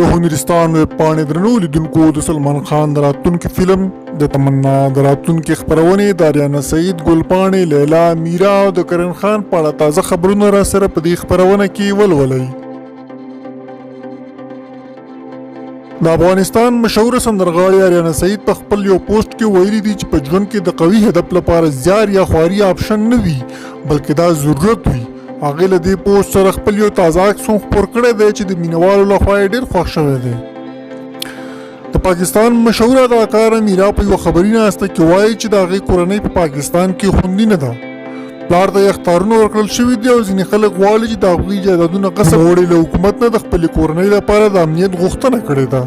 د هنرستان ویب پاڼې درنو لیدونکو د سلمان خان د راتلونکي فلم د تمنا د راتلونکي خبرونې د اریانا سعید ګل پاڼې لیلا میرا او د کرن خان په اړه تازه خبرونه را سره په دې خبرونه کې ولولئ. د افغانستان مشهور سندرغاړي اریانا سعید په خپل یو پوسټ کې ویلي دي چې په ژوند کې د قوي هدف لپاره زیار یا خواري آپشن نه وي بلکې دا ضرورت وي. هغې له دې پوسټ سره خپل یو تازه عکس هم خپور کړی دی چې د مینوالو لخوا یې ډېر خوښ شوی دی. د پاکستان مشهوره اداکاره میرا په یوه خبري ناسته کې وایي چې د هغې کورنۍ په پاکستان کې خوندي نه ده. پلار ته یې اخطارونه ورکړل شوي دي او ځینې خلک غواړي چې د هغوی جایدادونه غصب وړي له حکومت نه د خپلې کورنۍ لپاره د امنیت غوښتنه کړې ده.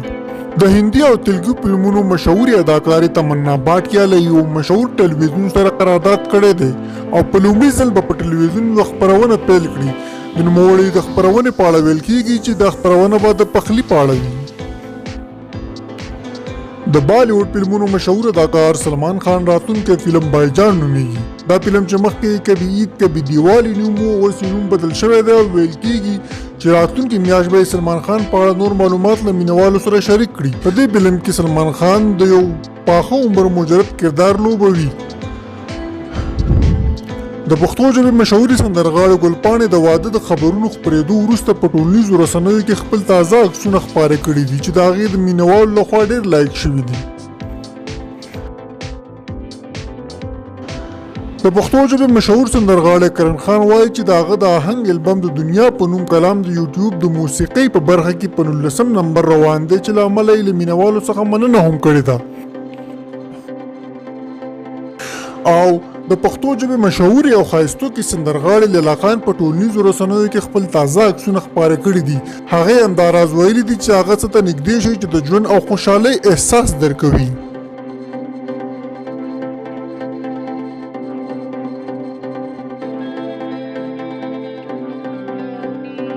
د هندي او تلګو فلمونو مشهورې اداکارې تمنا بهاټیه له یو مشهور ټلویزیون سره قرارداد کړی دی او په لومړي ځل به په ټلویزیون یوه خپرونه پیل کړي. د نوموړي د خپرونې په اړه ویل کېږي چې دا خپرونه به د پخلي په اړه وي. د بالیوډ فلمونو مشهور اداکار سلمان خان راتلونکی فلم بایجان نومیږي. دا فلم چې مخکې کبي عید کبي دیوالی نوم و اوس یې نوم بدل شوی دی او ویل کېږي چې راتلونکي میاشت به سلمان خان په اړه نور معلومات له مینوالو سره شریک کړي. په دې فلم کې سلمان خان د یو پاخه عمر مجرد کردار لوبوي. د پښتو ژبې مشهورې سندرغاړې ګل پاڼې د واده د خبرونو خپرېدو وروسته په ټولنیزو رسنیو کې خپل تازه عکسونه خپاره کړي دي چې د هغې د مینوالو لخوا ډېر لایک شوي دي. د پښتو ژبې مشهور سندرغاړی کرن خان وایي چې د هغه د آهنګ البم د دنیا په نوم کلام د یوټیوب د موسیقۍ په برخه کې په 19 نمبر روان دی چې له امله یې له مینوالو څخه مننه هم کړې ده. او د پښتو ژبې مشهورې او ښایستوکې سندرغاړې لیلا خان په ټولنیزو رسنیو کې خپل تازه عکسونه خپاره کړي دي. هغې همدا راز ویلي دي چې هغه څه ته نږدې شي چې د ژوند او خوشحالۍ احساس درکوي.